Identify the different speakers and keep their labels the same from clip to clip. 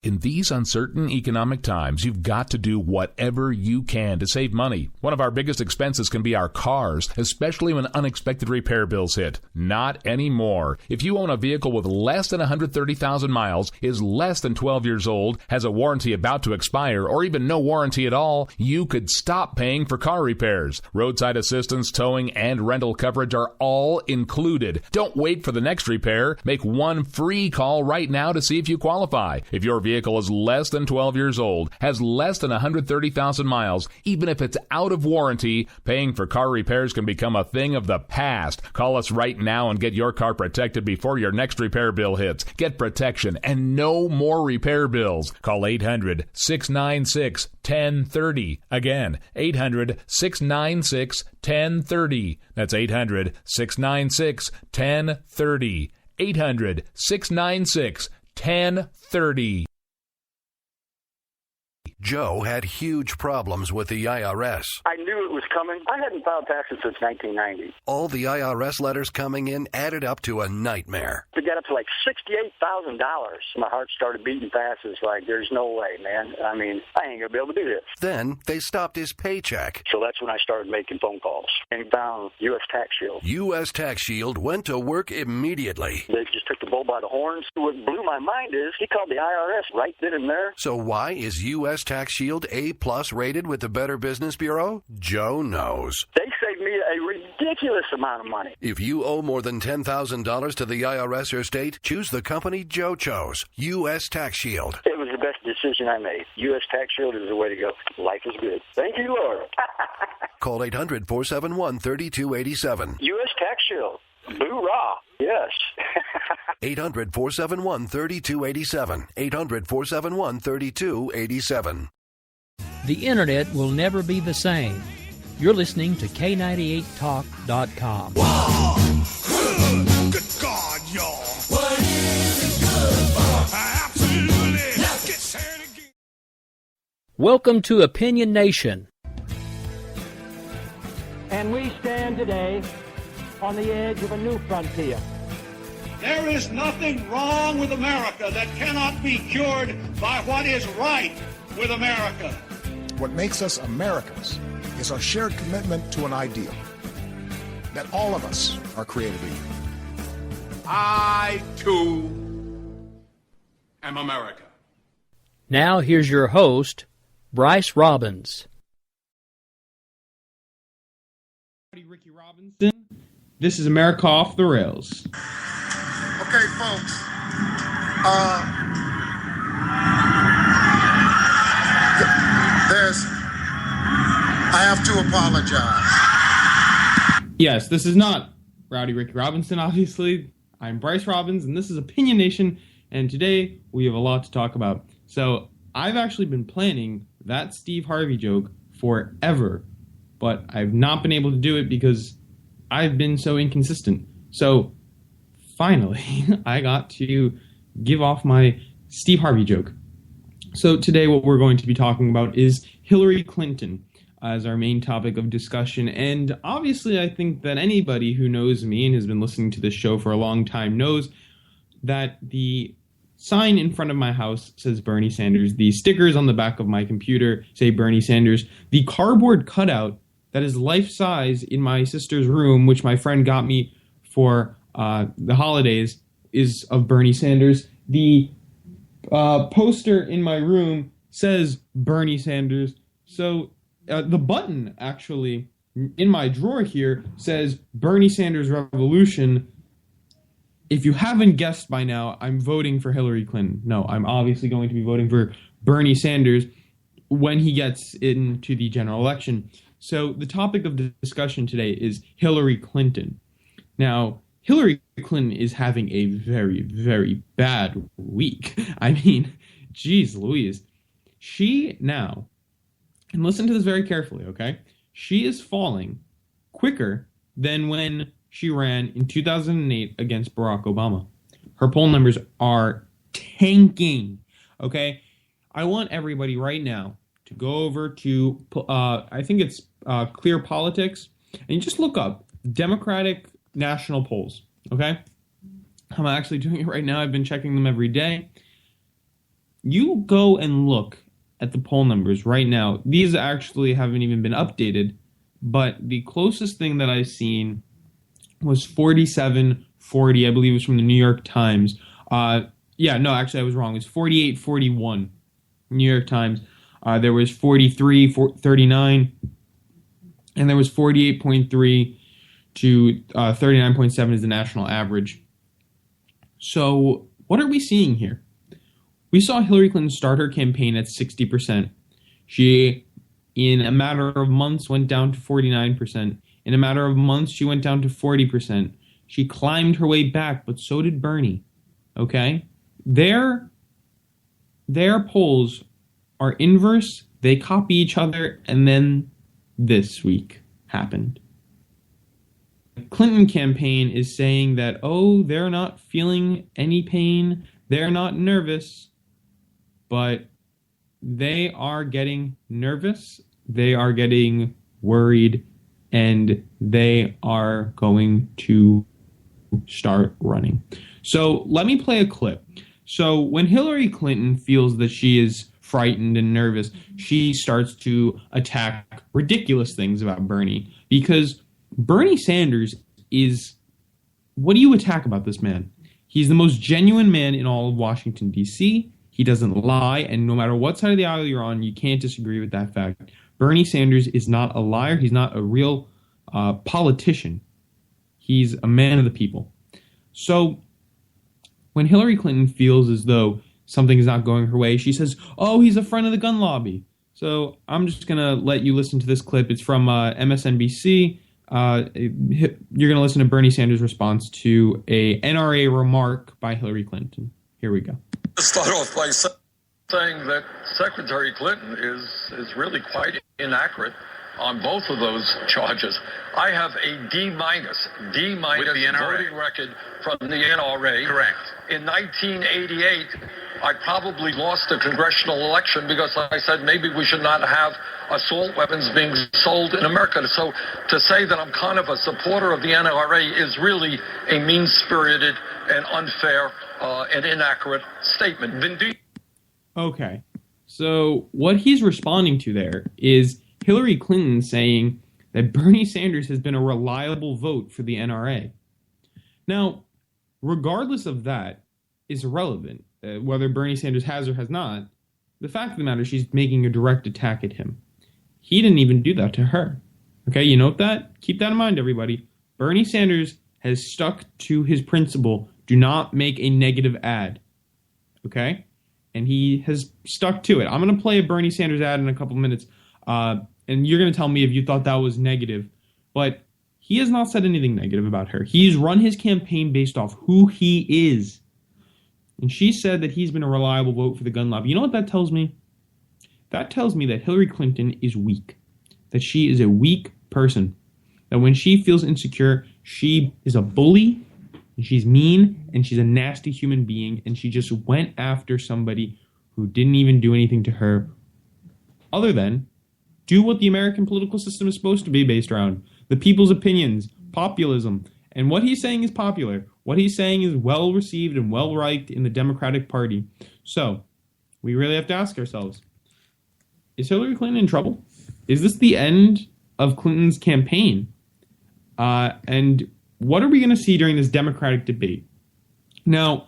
Speaker 1: In these uncertain economic times, you've got to do whatever you can to save money. One of our biggest expenses can be our cars, especially when unexpected repair bills hit. Not anymore. If you own a vehicle with less than 130,000 miles, is less than 12 years old, has a warranty about to expire, or even no warranty at all, you could stop paying for car repairs. Roadside assistance, towing, and rental coverage are all included. Don't wait for the next repair. Make one free call right now to see if you qualify. If your vehicle is less than 12 years old, has less than 130,000 miles, even if it's out of warranty, paying for car repairs can become a thing of the past. Call us right now and get your car protected before your next repair bill hits. Get protection and no more repair bills. Call 800-696-1030. Again, 800-696-1030. That's 800-696-1030. 800-696-1030.
Speaker 2: Joe had huge problems with the IRS.
Speaker 3: I knew it was coming. I hadn't filed taxes since 1990.
Speaker 2: All the IRS letters coming in added up to a nightmare.
Speaker 3: To get up to like $68,000, my heart started beating fast. It's like, there's no way, man. I mean, I ain't going to be able to do this.
Speaker 2: Then they stopped his paycheck.
Speaker 3: So that's when I started making phone calls and found U.S. Tax Shield.
Speaker 2: U.S. Tax Shield went to work immediately.
Speaker 3: They just took the bull by the horns. What blew my mind is he called the IRS right then and there.
Speaker 2: So why is U.S. Tax Shield A+ rated with the Better Business Bureau? Joe knows.
Speaker 3: They saved me a ridiculous amount of money.
Speaker 2: If you owe more than $10,000 to the IRS or state, choose the company Joe chose, U.S. Tax Shield.
Speaker 3: It was the best decision I made. U.S. Tax Shield is the way to go. Life is good. Thank you, Lord.
Speaker 2: Call 800-471-3287.
Speaker 3: U.S. Tax Shield. Boo-rah. Yes.
Speaker 2: 800-471-3287. 800-471-3287.
Speaker 4: The Internet will never be the same. You're listening to K98Talk.com.
Speaker 5: Wow! Good God, y'all. What is it good for? Absolutely. Let's get started again.
Speaker 4: Welcome to Opinion Nation.
Speaker 6: And we stand today on the edge of a new frontier.
Speaker 5: There is nothing wrong with America that cannot be cured by what is right with America.
Speaker 7: What makes us Americans is our shared commitment to an ideal that all of us are created equal.
Speaker 8: I, too, am America.
Speaker 4: Now here's your host, Bryce Robbins.
Speaker 9: Ricky Robinson. This is America Off the Rails.
Speaker 7: Okay, folks. I have to apologize.
Speaker 9: Yes, this is not Rowdy Ricky Robinson, obviously. I'm Bryce Robbins, and this is Opinion Nation, and today we have a lot to talk about. So, I've actually been planning that Steve Harvey joke forever, but I've not been able to do it because I've been so inconsistent. So, finally, I got to give off my Steve Harvey joke. So today what we're going to be talking about is Hillary Clinton as our main topic of discussion. And obviously I think that anybody who knows me and has been listening to this show for a long time knows that the sign in front of my house says Bernie Sanders. The stickers on the back of my computer say Bernie Sanders. The cardboard cutout that is life-size in my sister's room, which my friend got me for the holidays, is of Bernie Sanders. The poster in my room says Bernie Sanders. So the button actually in my drawer here says Bernie Sanders Revolution. If you haven't guessed by now, I'm voting for Hillary Clinton. No, I'm obviously going to be voting for Bernie Sanders when he gets into the general election. So the topic of discussion today is Hillary Clinton. Now, Hillary Clinton is having a very, very bad week. I mean, geez Louise. She now, and listen to this very carefully, okay? She is falling quicker than when she ran in 2008 against Barack Obama. Her poll numbers are tanking, okay? I want everybody right now to go over to, I think it's Clear Politics, and just look up Democratic national polls, okay? I'm actually doing it right now. I've been checking them every day. you go and look at the poll numbers right now. These actually haven't even been updated, but the closest thing that I've seen was 47-40. I believe it was from the New York Times. Actually, I was wrong. It was 48-41, New York Times. There was 43-39, and there was 48.3 to 39.7 is the national average. So what are we seeing here? We saw Hillary Clinton start her campaign at 60%. She, in a matter of months, went down to 49%. In a matter of months, she went down to 40%. She climbed her way back, but so did Bernie. Okay? Their polls are inverse. They copy each other, and then this week happened. The Clinton campaign is saying that, they're not feeling any pain. They're not nervous. But they are getting nervous, they are getting worried, and they are going to start running. So let me play a clip. So when Hillary Clinton feels that she is frightened and nervous, she starts to attack ridiculous things about Bernie. Because Bernie Sanders is... What do you attack about this man? He's the most genuine man in all of Washington, D.C., He doesn't lie, and no matter what side of the aisle you're on, you can't disagree with that fact. Bernie Sanders is not a liar. He's not a real politician. He's a man of the people. So when Hillary Clinton feels as though something is not going her way, she says, he's a friend of the gun lobby. So I'm just going to let you listen to this clip. It's from MSNBC. You're going to listen to Bernie Sanders' response to a NRA remark by Hillary Clinton. Here we go.
Speaker 10: Start off by saying that Secretary Clinton is really quite inaccurate on both of those charges. I have a D- voting record from the NRA.
Speaker 11: Correct.
Speaker 10: In 1988, I probably lost the congressional election because I said maybe we should not have assault weapons being sold in America. So to say that I'm kind of a supporter of the NRA is really a mean-spirited and unfair and inaccurate statement.
Speaker 9: Okay, so what he's responding to there is Hillary Clinton saying that Bernie Sanders has been a reliable vote for the NRA. Now, regardless of that, is irrelevant. Whether Bernie Sanders has or has not, the fact of the matter is she's making a direct attack at him. He didn't even do that to her. Okay, you note that? Keep that in mind, everybody. Bernie Sanders has stuck to his principle, do not make a negative ad. Okay? And he has stuck to it. I'm going to play a Bernie Sanders ad in a couple minutes, and you're going to tell me if you thought that was negative. But he has not said anything negative about her. He's run his campaign based off who he is. And she said that he's been a reliable vote for the gun lobby. You know what that tells me? That tells me that Hillary Clinton is weak. That she is a weak person. That when she feels insecure, she is a bully, and she's mean, and she's a nasty human being, and she just went after somebody who didn't even do anything to her other than do what the American political system is supposed to be based around. The people's opinions, populism. And what he's saying is popular. What he's saying is well received and well liked in the Democratic Party. So, we really have to ask ourselves, is Hillary Clinton in trouble? Is this the end of Clinton's campaign? And what are we going to see during this Democratic debate? Now,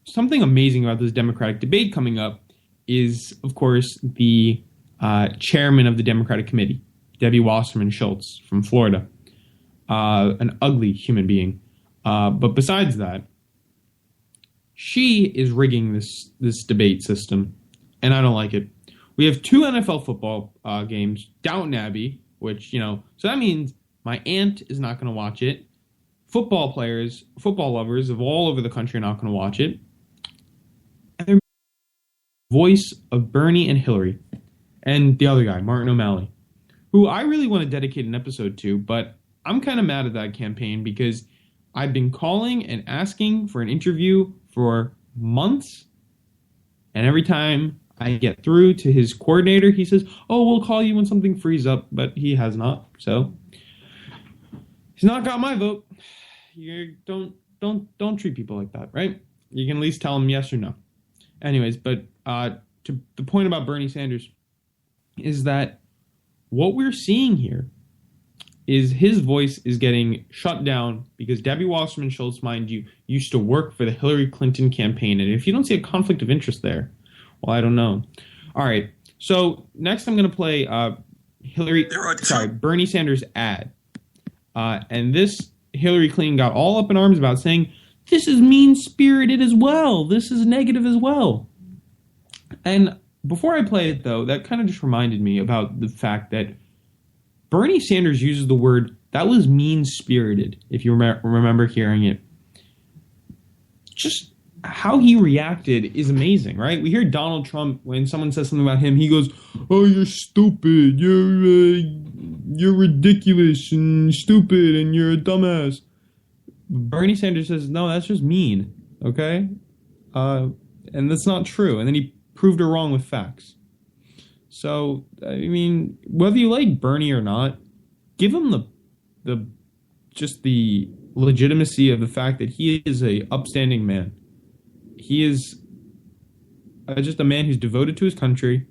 Speaker 9: something amazing about this Democratic debate coming up is, of course, the chairman of the Democratic Committee, Debbie Wasserman Schultz from Florida. An ugly human being. But besides that, she is rigging this debate system, and I don't like it. We have 2 NFL football games, Downton Abbey, which, so that means my aunt is not going to watch it. Football players, football lovers of all over the country are not going to watch it. And the voice of Bernie and Hillary, and the other guy, Martin O'Malley, who I really want to dedicate an episode to, but I'm kind of mad at that campaign because I've been calling and asking for an interview for months, and every time I get through to his coordinator, he says, we'll call you when something frees up, but he has not, so he's not got my vote. You don't treat people like that, right? You can at least tell them yes or no. Anyways, but to the point about Bernie Sanders is that what we're seeing here is his voice is getting shut down because Debbie Wasserman Schultz, mind you, used to work for the Hillary Clinton campaign. And if you don't see a conflict of interest there, well, I don't know. All right. So next I'm going to play Bernie Sanders ad. And this Hillary Clinton got all up in arms about, saying, this is mean-spirited as well. This is negative as well. And before I play it, though, that kind of just reminded me about the fact that Bernie Sanders uses the word, that was mean-spirited, if you remember hearing it. Just how he reacted is amazing, right? We hear Donald Trump, when someone says something about him, he goes, oh, you're stupid, you're ridiculous and stupid, and you're a dumbass. Bernie Sanders says, no, that's just mean, okay? And that's not true. And then he proved her wrong with facts. So, I mean, whether you like Bernie or not, give him the legitimacy of the fact that he is a upstanding man. He is just a man who's devoted to his country,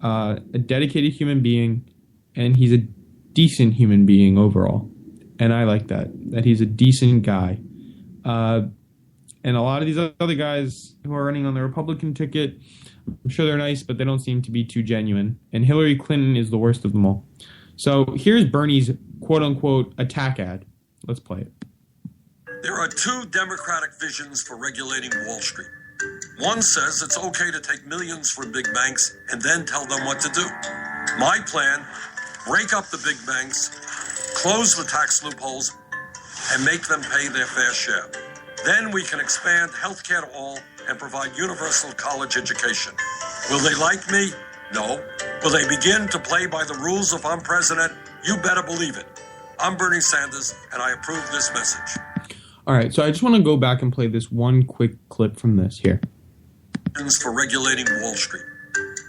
Speaker 9: a dedicated human being, and he's a decent human being overall. And I like that he's a decent guy. And a lot of these other guys who are running on the Republican ticket, I'm sure they're nice, but they don't seem to be too genuine. And Hillary Clinton is the worst of them all. So here's Bernie's quote-unquote attack ad. Let's play it.
Speaker 10: There are two Democratic visions for regulating Wall Street. One says it's okay to take millions from big banks and then tell them what to do. My plan, break up the big banks, close the tax loopholes, and make them pay their fair share. Then we can expand health care to all and provide universal college education. Will they like me? No. Will they begin to play by the rules if I'm president? You better believe it. I'm Bernie Sanders, and I approve this message.
Speaker 9: All right, so I just want to go back and play this one quick clip from this here.
Speaker 10: For regulating Wall Street.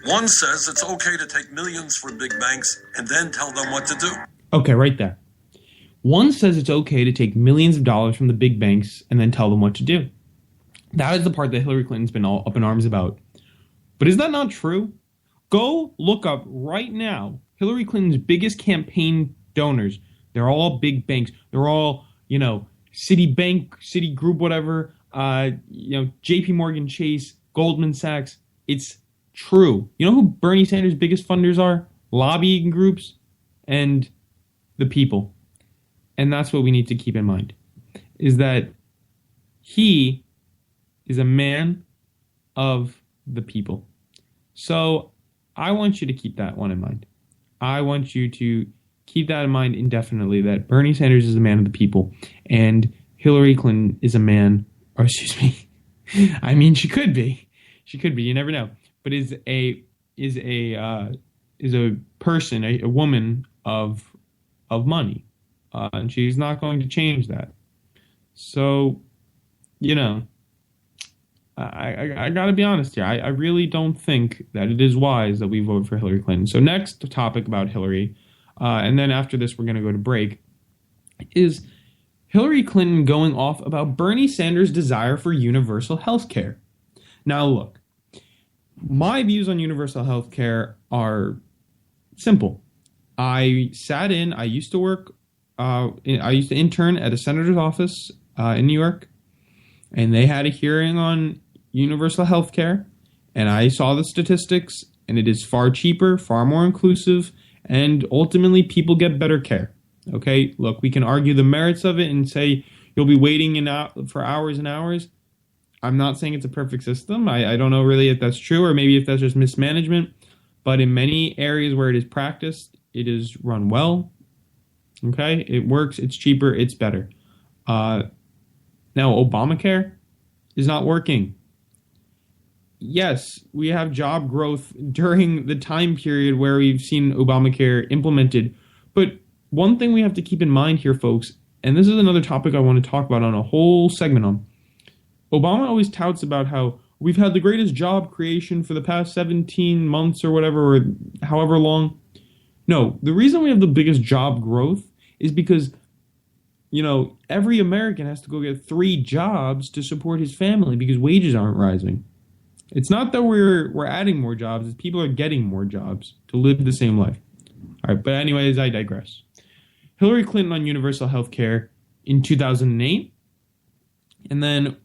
Speaker 10: One says it's okay to take millions from big banks and then tell them what to do.
Speaker 9: Okay, right there. One says it's okay to take millions of dollars from the big banks and then tell them what to do. That is the part that Hillary Clinton's been all up in arms about. But is that not true? Go look up right now Hillary Clinton's biggest campaign donors. They're all big banks. They're all, Citibank, Citigroup, whatever, JP Morgan Chase, Goldman Sachs. It's true. You know who Bernie Sanders' biggest funders are? Lobbying groups and the people. And that's what we need to keep in mind, is that he is a man of the people. So I want you to keep that one in mind. I want you to keep that in mind indefinitely, that Bernie Sanders is a man of the people and Hillary Clinton is a man, or excuse me, I mean, she could be, you never know, but is a person, a woman of money. And she's not going to change that. So, I got to be honest here. I really don't think that it is wise that we vote for Hillary Clinton. So next topic about Hillary, and then after this we're going to go to break, is Hillary Clinton going off about Bernie Sanders' desire for universal health care. Now look, my views on universal health care are simple. I used to work, I used to intern at a senator's office in New York, and they had a hearing on universal health care, and I saw the statistics, and it is far cheaper, far more inclusive, and ultimately people get better care. Okay, look, we can argue the merits of it and say you'll be waiting for hours and hours. I'm not saying it's a perfect system. I don't know really if that's true, or maybe if that's just mismanagement, but in many areas where it is practiced, it is run well. Okay, it works, it's cheaper, it's better. Now, Obamacare is not working. Yes, we have job growth during the time period where we've seen Obamacare implemented. But one thing we have to keep in mind here, folks, and this is another topic I want to talk about on a whole segment on. Obama always touts about how we've had the greatest job creation for the past 17 months or whatever, or however long. No, the reason we have the biggest job growth is because every American has to go get 3 jobs to support his family because wages aren't rising. It's not that we're adding more jobs, it's people are getting more jobs to live the same life. All right, but anyways, I digress. Hillary Clinton on universal health care in 2008, and then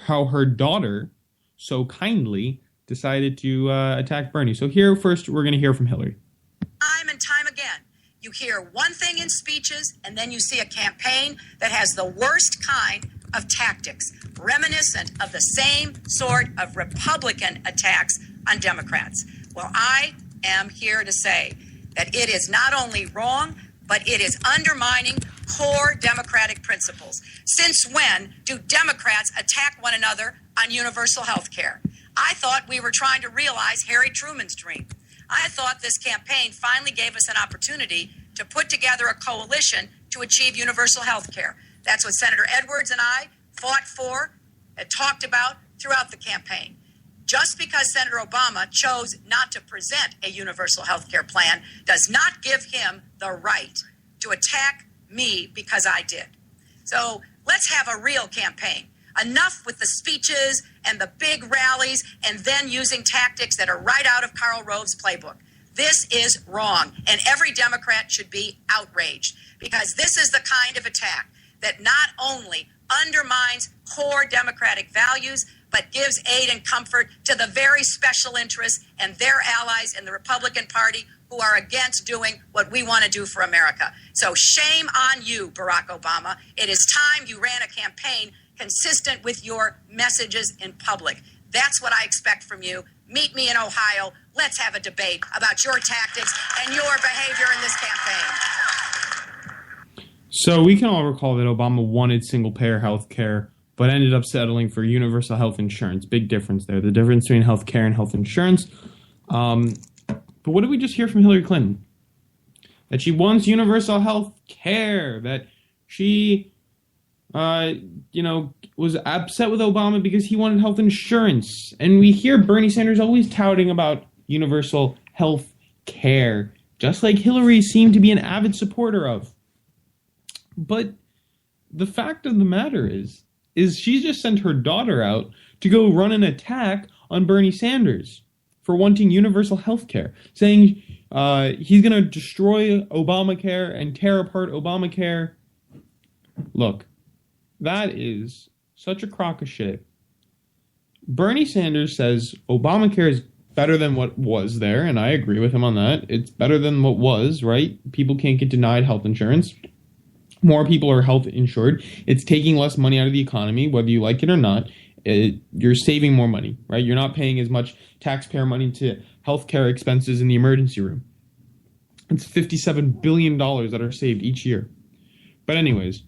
Speaker 9: how her daughter so kindly decided to attack Bernie. So here first, we're going to hear from Hillary.
Speaker 11: Time and time again, you hear one thing in speeches, and then you see a campaign that has the worst kind of tactics, reminiscent of the same sort of Republican attacks on Democrats. Well, I am here to say that it is not only wrong, but it is undermining core democratic principles. Since when do Democrats attack one another on universal health care? I thought we were trying to realize Harry Truman's dream. I thought this campaign finally gave us an opportunity to put together a coalition to achieve universal health care. That's what Senator Edwards and I fought for and talked about throughout the campaign. Just because Senator Obama chose not to present a universal health care plan does not give him the right to attack me because I did. So let's have a real campaign. Enough with the speeches and the big rallies and then using tactics that are right out of Karl Rove's playbook. This is wrong, and every Democrat should be outraged because this is the kind of attack that not only undermines core democratic values, but gives aid and comfort to the very special interests and their allies in the Republican Party who are against doing what we want to do for America. So shame on you, Barack Obama. It is time you ran a campaign consistent with your messages in public. That's what I expect from you. Meet me in Ohio. Let's have a debate about your tactics and your behavior in this campaign.
Speaker 9: So we can all recall that Obama wanted single-payer health care, but ended up settling for universal health insurance. Big difference there. The difference between health care and health insurance. But what did we just hear from Hillary Clinton? That she wants universal health care. That she, was upset with Obama because he wanted health insurance. And we hear Bernie Sanders always touting about universal health care, just like Hillary seemed to be an avid supporter of. But the fact of the matter is she just sent her daughter out to go run an attack on Bernie Sanders for wanting universal health care, saying he's going to destroy Obamacare and tear apart Obamacare. Look, that is such a crock of shit. Bernie Sanders says Obamacare is better than what was there, and I agree with him on that. It's better than what was, right? People can't get denied health insurance. More people are health insured. It's taking less money out of the economy, whether you like it or not. You're saving more money, right? You're not paying as much taxpayer money to healthcare expenses in the emergency room. It's $57 billion that are saved each year. But anyways,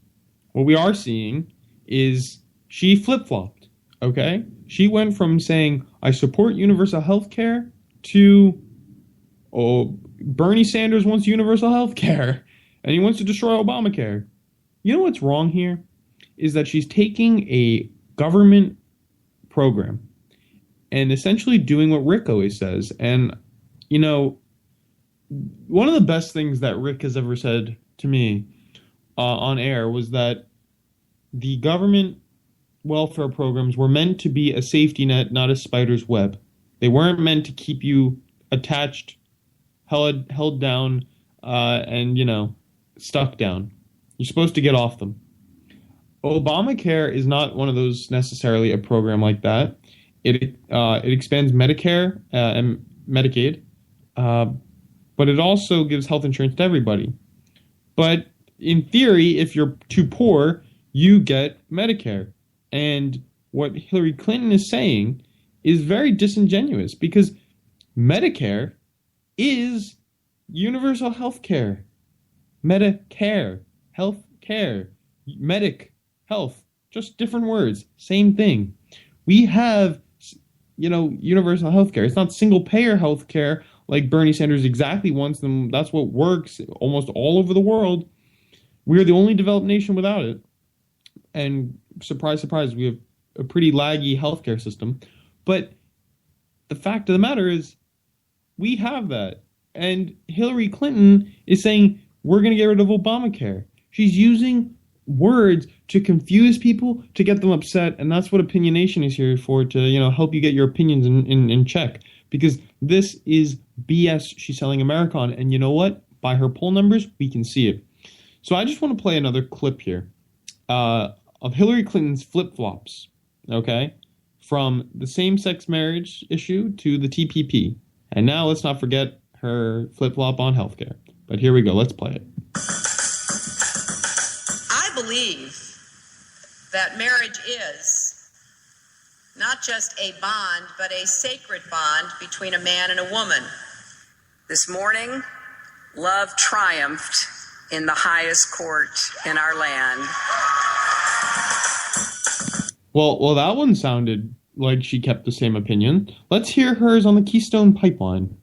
Speaker 9: what we are seeing is she flip-flopped, okay? She went from saying, I support universal health care to, Bernie Sanders wants universal health care. And he wants to destroy Obamacare. You know what's wrong here? Is that she's taking a government program and essentially doing what Rick always says. And, one of the best things that Rick has ever said to me on air was that the government welfare programs were meant to be a safety net, not a spider's web. They weren't meant to keep you attached, held down, and, stuck down. You're supposed to get off them. Obamacare is not one of those necessarily a program like that. It expands Medicare and Medicaid, but it also gives health insurance to everybody. But in theory, if you're too poor, you get Medicare. And what Hillary Clinton is saying is very disingenuous because Medicare is universal health care. Medicare, health care, medic, health, just different words, same thing. We have, universal health care. It's not single payer health care like Bernie Sanders exactly wants them. That's what works almost all over the world. We're the only developed nation without it. And surprise, surprise, we have a pretty laggy healthcare system. But the fact of the matter is we have that. And Hillary Clinton is saying, we're going to get rid of Obamacare. She's using words to confuse people, to get them upset, and that's what Opinionation is here for, to help you get your opinions in check. Because this is BS she's selling America on, and you know what? By her poll numbers, we can see it. So I just want to play another clip here of Hillary Clinton's flip-flops, okay? From the same-sex marriage issue to the TPP. And now let's not forget her flip-flop on healthcare. But here we go. Let's play it.
Speaker 11: I believe that marriage is not just a bond, but a sacred bond between a man and a woman. This morning, love triumphed in the highest court in our land.
Speaker 9: Well, that one sounded like she kept the same opinion. Let's hear hers on the Keystone Pipeline.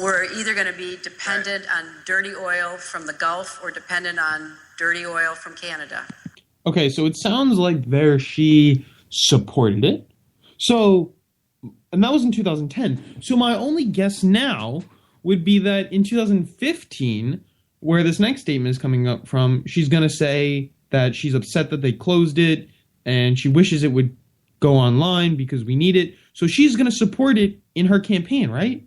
Speaker 11: We're either going to be dependent on dirty oil from the Gulf or dependent on dirty oil from Canada.
Speaker 9: Okay, so it sounds like there she supported it. So, and that was in 2010. So my only guess now would be that in 2015, where this next statement is coming up from, she's going to say that she's upset that they closed it and she wishes it would go online because we need it. So she's going to support it in her campaign, right?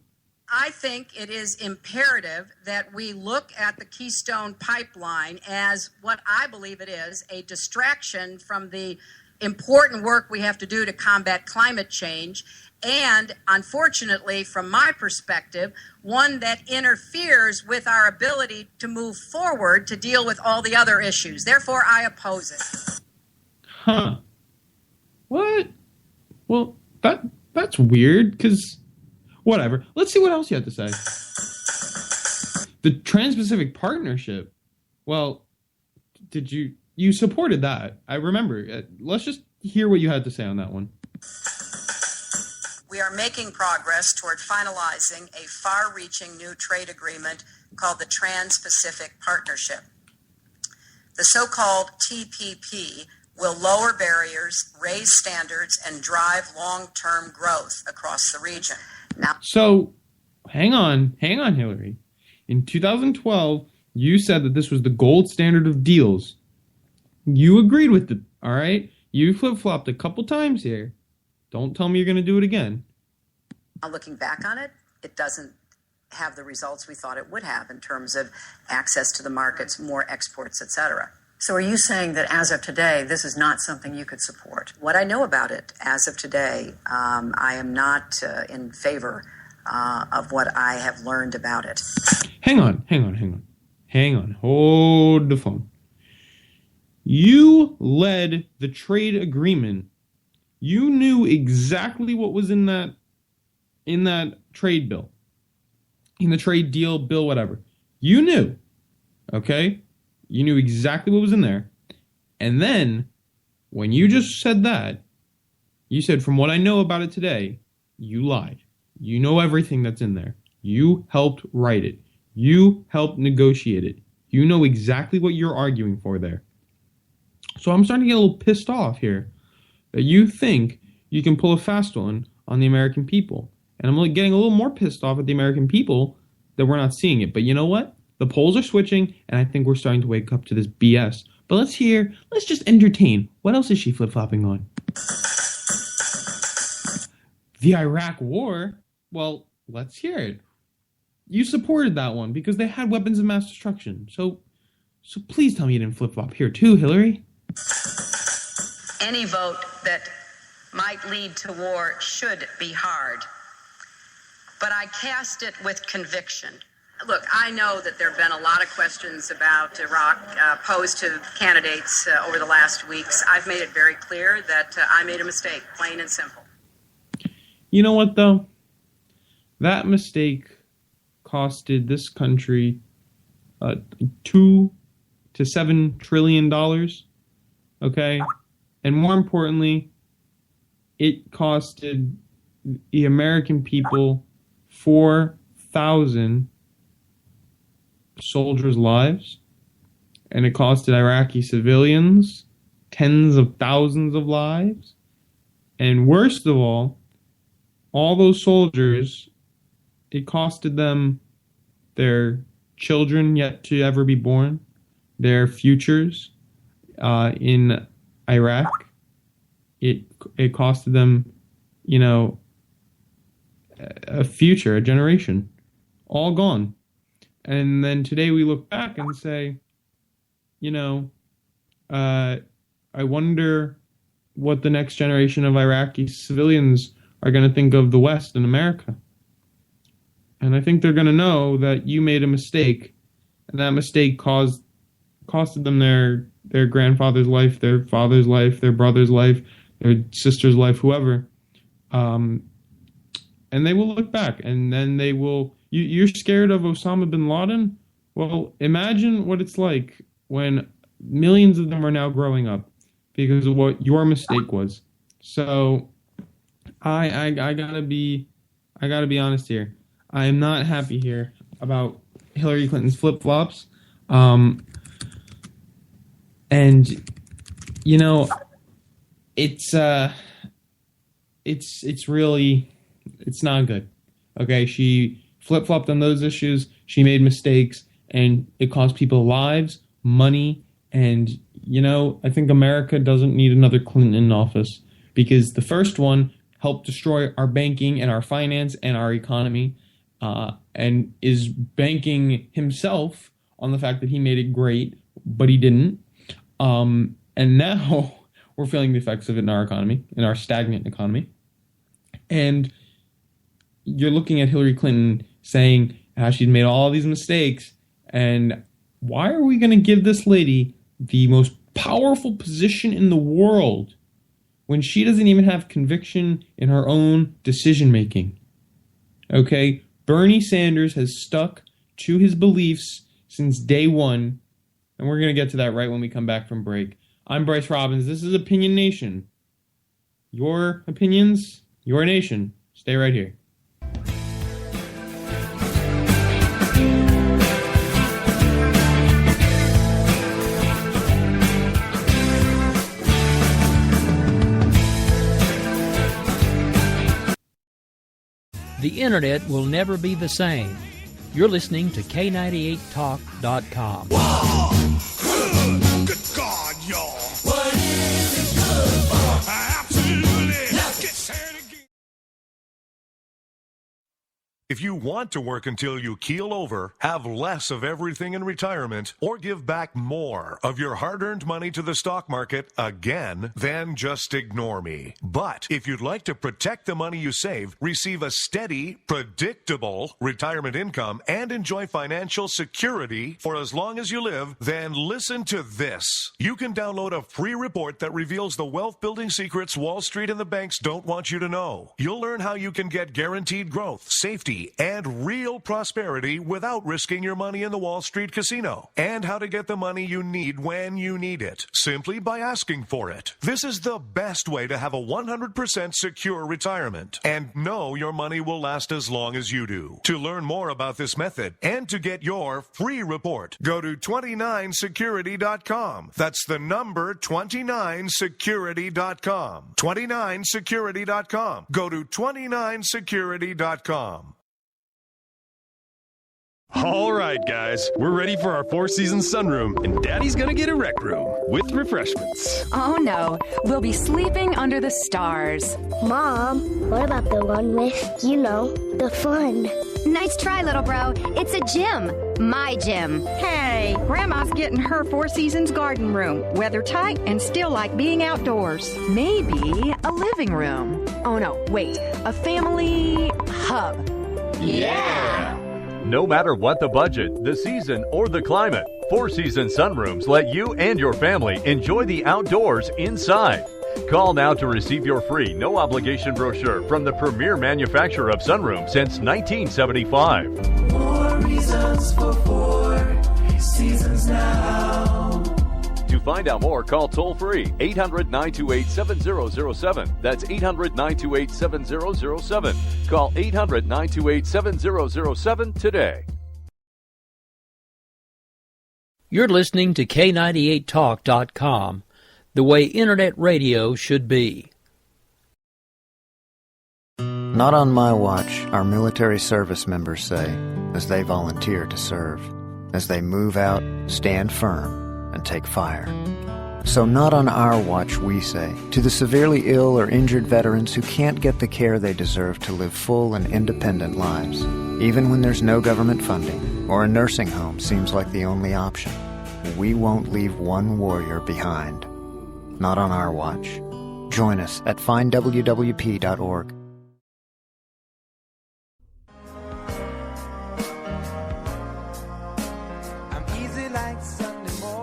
Speaker 11: I think it is imperative that we look at the Keystone Pipeline as what I believe it is, a distraction from the important work we have to do to combat climate change, and unfortunately, from my perspective, one that interferes with our ability to move forward to deal with all the other issues. Therefore, I oppose it.
Speaker 9: Huh. What? Well, that's weird, because whatever. Let's see what else you have to say. The Trans-Pacific Partnership. Well, did you supported that? I remember. Let's just hear what you had to say on that one.
Speaker 11: We are making progress toward finalizing a far-reaching new trade agreement called the Trans-Pacific Partnership. The so-called TPP will lower barriers, raise standards, and drive long-term growth across the region. Now,
Speaker 9: so, hang on, Hillary. In 2012, you said that this was the gold standard of deals. You agreed with it, all right? You flip-flopped a couple times here. Don't tell me you're going to do it again.
Speaker 11: Looking back on it, it doesn't have the results we thought it would have in terms of access to the markets, more exports, etc. So are you saying that as of today, this is not something you could support? What I know about it as of today, I am not in favor of what I have learned about it.
Speaker 9: Hang on. Hold the phone. You led the trade agreement. You knew exactly what was in that trade bill, in the trade deal, bill, whatever. You knew, okay? You knew exactly what was in there. And then, when you just said that, you said, from what I know about it today, you lied. You know everything that's in there. You helped write it. You helped negotiate it. You know exactly what you're arguing for there. So I'm starting to get a little pissed off here that you think you can pull a fast one on the American people. And I'm getting a little more pissed off at the American people that we're not seeing it. But you know what? The polls are switching, and I think we're starting to wake up to this BS. But let's just entertain. What else is she flip-flopping on? The Iraq War? Well, let's hear it. You supported that one because they had weapons of mass destruction. So please tell me you didn't flip-flop here too, Hillary.
Speaker 11: Any vote that might lead to war should be hard. But I cast it with conviction. Look, I know that there have been a lot of questions about Iraq posed to candidates over the last weeks. I've made it very clear that I made a mistake, plain and simple.
Speaker 9: You know what, though? That mistake costed this country $2 to $7 trillion, okay? And more importantly, it costed the American people 4,000 soldiers' lives, and it costed Iraqi civilians tens of thousands of lives. And worst of all those soldiers, it costed them their children yet to ever be born, their futures in Iraq. It costed them, a future, a generation, all gone. And then today we look back and say, I wonder what the next generation of Iraqi civilians are going to think of the West and America. And I think they're going to know that you made a mistake, and that mistake costed them their grandfather's life, their father's life, their brother's life, their sister's life, whoever. And they will look back, and then they will... You're scared of Osama bin Laden? Well, imagine what it's like when millions of them are now growing up because of what your mistake was. So I gotta be honest here. I am not happy here about Hillary Clinton's flip-flops. And it's really not good. Okay, she flip-flopped on those issues. She made mistakes, and it cost people lives, money, and I think America doesn't need another Clinton in office, because the first one helped destroy our banking and our finance and our economy, and is banking himself on the fact that he made it great, but he didn't. And now we're feeling the effects of it in our economy, in our stagnant economy. And you're looking at Hillary Clinton saying how she's made all these mistakes, and why are we going to give this lady the most powerful position in the world when she doesn't even have conviction in her own decision-making? Okay, Bernie Sanders has stuck to his beliefs since day one, and we're going to get to that right when we come back from break. I'm Bryce Robbins. This is Opinion Nation. Your opinions, your nation. Stay right here.
Speaker 4: The internet will never be the same. You're listening to K98Talk.com.
Speaker 5: Good God, y'all. What is it good for? Absolutely. Let's get started again.
Speaker 12: If you want to work until you keel over, have less of everything in retirement, or give back more of your hard-earned money to the stock market again, then just ignore me. But if you'd like to protect the money you save, receive a steady, predictable retirement income, and enjoy financial security for as long as you live, then listen to this. You can download a free report that reveals the wealth-building secrets Wall Street and the banks don't want you to know. You'll learn how you can get guaranteed growth, safety, and real prosperity without risking your money in the Wall Street casino, and how to get the money you need when you need it, simply by asking for it. This is the best way to have a 100% secure retirement and know your money will last as long as you do. To learn more about this method and to get your free report, go to 29security.com. That's the number 29security.com. 29security.com. Go to 29security.com.
Speaker 13: All right, guys, we're ready for our four-season sunroom, and Daddy's gonna get a rec room with refreshments.
Speaker 14: Oh, no. We'll be sleeping under the stars.
Speaker 15: Mom, what about the one with, the fun?
Speaker 16: Nice try, little bro. It's a gym. My gym.
Speaker 17: Hey, Grandma's getting her Four Seasons garden room. Weather tight and still like being outdoors.
Speaker 14: Maybe a living room. Oh, no, wait. A family hub.
Speaker 18: Yeah! No matter what the budget, the season, or the climate, Four Seasons Sunrooms let you and your family enjoy the outdoors inside. Call now to receive your free, no-obligation brochure from the premier manufacturer of sunrooms since 1975.
Speaker 5: 4 reasons for 4 seasons now.
Speaker 18: To find out more, call toll-free 800-928-7007. That's 800-928-7007. Call 800-928-7007 today.
Speaker 4: You're listening to K98Talk.com, the way Internet radio should be.
Speaker 19: Not on my watch, our military service members say, as they volunteer to serve. As they move out, stand firm, can't take fire. So not on our watch, we say, to the severely ill or injured veterans who can't get the care they deserve to live full and independent lives, even when there's no government funding or a nursing home seems like the only option. We won't leave one warrior behind. Not on our watch. Join us at findwwp.org.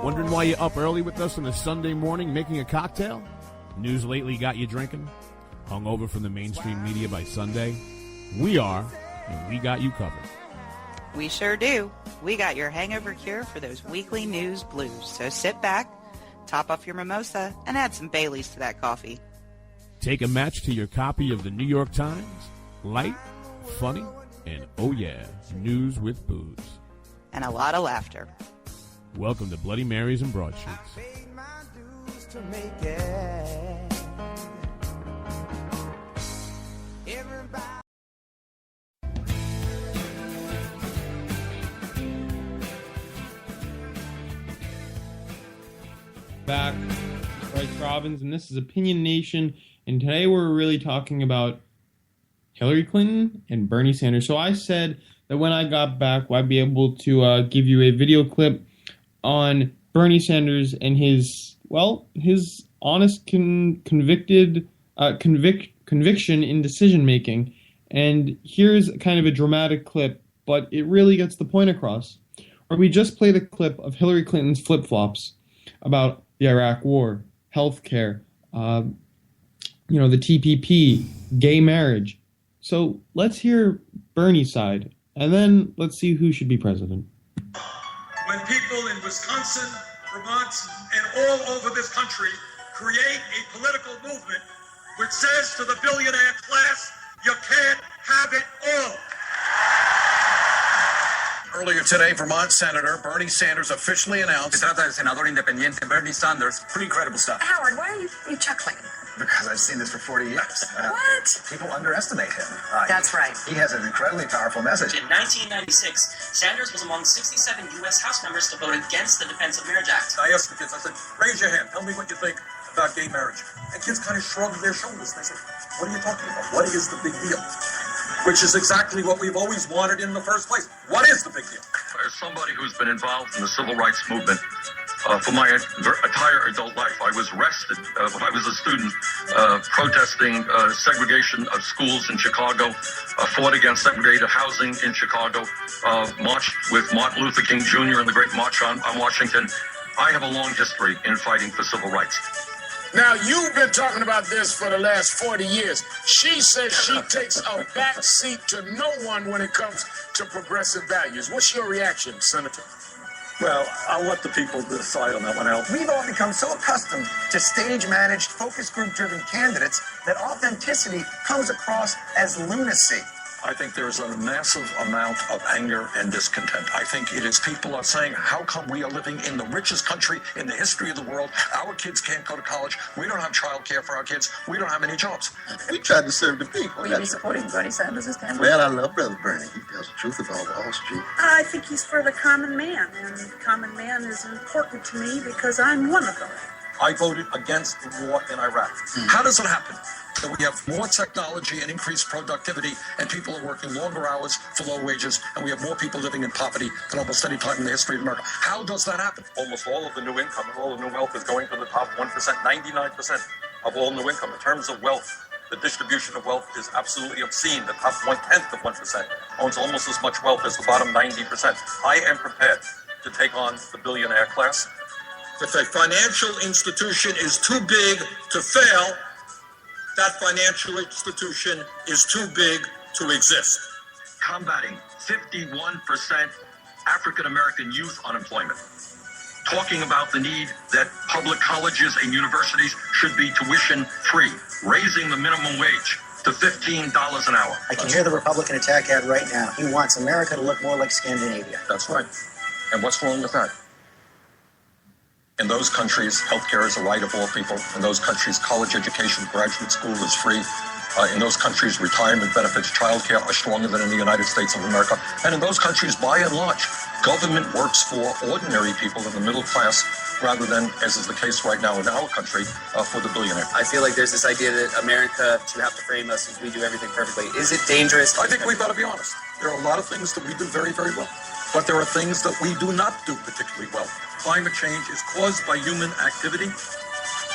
Speaker 20: Wondering why you're up early with us on a Sunday morning making a cocktail? News lately got you drinking? Hungover from the mainstream media by Sunday? We are, and we got you covered.
Speaker 21: We sure do. We got your hangover cure for those weekly news blues. So sit back, top off your mimosa, and add some Baileys to that coffee.
Speaker 20: Take a match to your copy of the New York Times. Light, funny, and oh yeah, news with booze.
Speaker 21: And a lot of laughter.
Speaker 20: Welcome to Bloody Marys and Broadsheets.
Speaker 9: Back, Bryce Robbins, and this is Opinion Nation, and today we're really talking about Hillary Clinton and Bernie Sanders. So I said that when I got back, I'd be able to give you a video clip on Bernie Sanders and his honest conviction in decision making. And here's kind of a dramatic clip, but it really gets the point across. Or we just played a clip of Hillary Clinton's flip-flops about the Iraq War, healthcare, the TPP, gay marriage. So let's hear Bernie's side, and then let's see who should be president.
Speaker 10: When people in Wisconsin, Vermont, and all over this country create a political movement which says to the billionaire class, you can't have it all.
Speaker 22: Earlier today, Vermont Senator Bernie Sanders officially announced... Se trata del senador independiente Bernie Sanders. Pretty incredible stuff.
Speaker 11: Howard, why are you chuckling?
Speaker 22: Because I've seen this for 40 years.
Speaker 11: What?
Speaker 22: People underestimate him.
Speaker 11: That's right.
Speaker 22: He has an incredibly powerful message.
Speaker 23: In 1996, Sanders was among 67 U.S. House members to vote against the Defense of Marriage Act.
Speaker 10: I asked the kids, I said, raise your hand. Tell me what you think about gay marriage. And kids kind of shrugged their shoulders. They said, what are you talking about? What is the big deal? Which is exactly what we've always wanted in the first place. What is the big deal? As somebody who's been involved in the civil rights movement for my entire adult life, I was arrested when I was a student protesting segregation of schools in Chicago, fought against segregated housing in Chicago, marched with Martin Luther King Jr. in the Great March on Washington. I have a long history in fighting for civil rights.
Speaker 24: Now, you've been talking about this for the last 40 years. She says she takes a back seat to no one when it comes to progressive values. What's your reaction, Senator?
Speaker 22: Well, I'll let the people decide on that one out. We've all become so accustomed to stage-managed, focus group-driven candidates that authenticity comes across as lunacy.
Speaker 10: I think there's a massive amount of anger and discontent. I think it is people are saying, how come we are living in the richest country in the history of the world? Our kids can't go to college. We don't have child care for our kids. We don't have any jobs.
Speaker 25: We tried to serve the people.
Speaker 11: Will you be supporting Bernie Sanders as candidate?
Speaker 25: Well, I love Brother Bernie. He tells the truth about Wall Street.
Speaker 26: I think he's for the common man, and the common man is important to me because I'm one of them.
Speaker 10: I voted against the war in Iraq. How does it happen that we have more technology and increased productivity and people are working longer hours for low wages and we have more people living in poverty than almost any time in the history of America? How does that happen? Almost all of the new income and all the new wealth is going to the top 1%, 99% of all new income. In terms of wealth, the distribution of wealth is absolutely obscene. The top 1/10 of 1% owns almost as much wealth as the bottom 90%. I am prepared to take on the billionaire class. If a financial institution is too big to fail, that financial institution is too big to exist. Combating 51% African-American youth unemployment. Talking about the need that public colleges and universities should be tuition-free. Raising the minimum wage to $15 an hour.
Speaker 27: I can hear the Republican attack ad right now. He wants America to look more like Scandinavia.
Speaker 10: That's right. And what's wrong with that? In those countries, healthcare is a right of all people. In those countries, college education, graduate school is free. In those countries, retirement benefits, childcare are stronger than in the United States of America. And in those countries, by and large, government works for ordinary people in the middle class rather than, as is the case right now in our country, for the billionaire.
Speaker 1: I feel like there's this idea that America should have to frame us as we do everything perfectly. Is it dangerous?
Speaker 10: I think we've got to be honest. There are a lot of things that we do very, very well. But there are things that we do not do particularly well. Climate change is caused by human activity.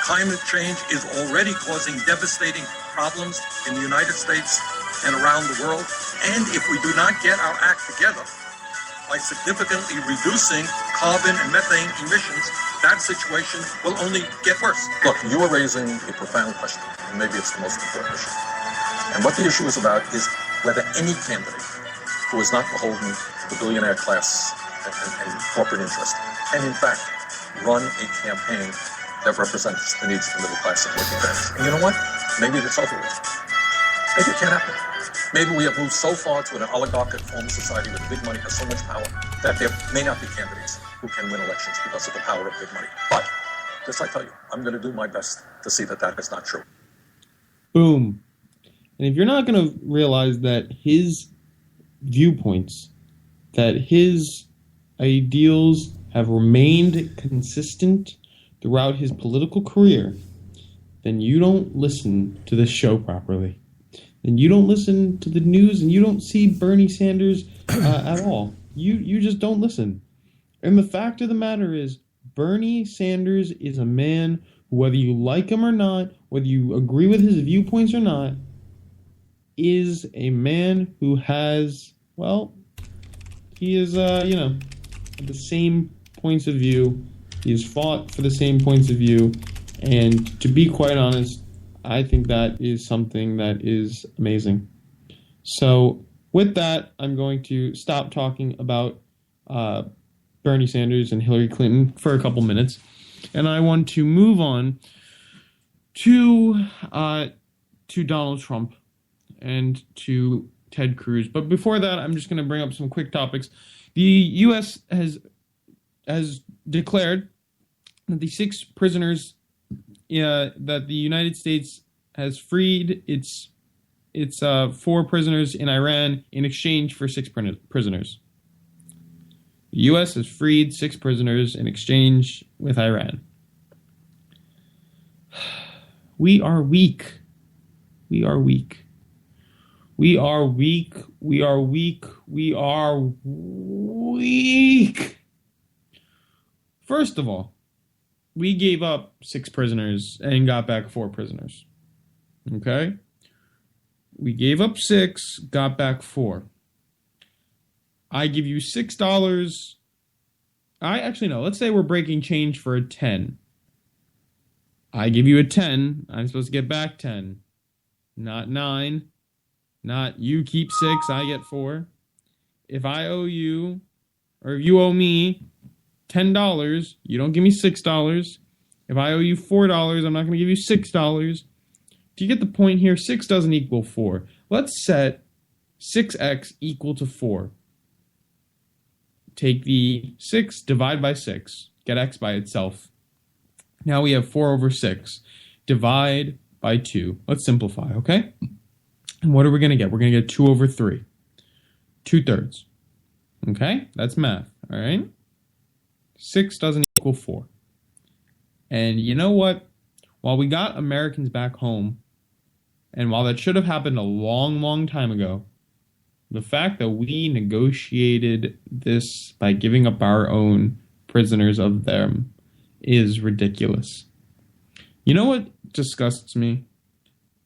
Speaker 10: Climate change is already causing devastating problems in the United States and around the world. And if we do not get our act together by significantly reducing carbon and methane emissions, that situation will only get worse. Look, you are raising a profound question, and maybe it's the most important issue. And what the issue is about is whether any candidate who is not beholden to the billionaire class and corporate interest can, in fact, run a campaign that represents the needs of the middle class and working families. And you know what? Maybe it's over with. Maybe it can't happen. Maybe we have moved so far to an oligarchic form of society where the big money has so much power that there may not be candidates who can win elections because of the power of big money. But, just I tell you, I'm going to do my best to see that that is not true.
Speaker 9: Boom. And if you're not going to realize that his viewpoints, that his ideals have remained consistent throughout his political career, then you don't listen to this show properly. Then you don't listen to the news, and you don't see Bernie Sanders at all. You just don't listen. And the fact of the matter is, Bernie Sanders is a man who, whether you like him or not, whether you agree with his viewpoints or not, is a man who has, well, he is, the same points of view. He has fought for the same points of view. And to be quite honest, I think that is something that is amazing. So with that, I'm going to stop talking about Bernie Sanders and Hillary Clinton for a couple minutes. And I want to move on to Donald Trump and to Ted Cruz. But before that, I'm just going to bring up some quick topics. The U.S. has declared that the 6 prisoners that the United States has freed its 4 prisoners in Iran in exchange for 6 prisoners. The U.S. has freed 6 prisoners in exchange with Iran. We are weak. We are weak. We are weak. We are weak. We are weak. First of all, we gave up 6 prisoners and got back 4 prisoners. Okay? We gave up 6, got back 4. I give you $6. Let's say we're breaking change for a 10. I give you a 10. I'm supposed to get back 10. Not 9. Not you keep 6, I get 4. If I owe you, or if you owe me $10, you don't give me $6. If I owe you $4, I'm not going to give you $6. Do you get the point here? 6 doesn't equal 4. Let's set 6x equal to 4. Take the 6, divide by 6. Get x by itself. Now we have 4 over 6. Divide by 2. Let's simplify, okay? And what are we going to get? We're going to get 2 over 3. 2/3. Okay? That's math, all right? 6 doesn't equal 4. And you know what? While we got Americans back home, and while that should have happened a long, long time ago, the fact that we negotiated this by giving up our own prisoners of them is ridiculous. You know what disgusts me?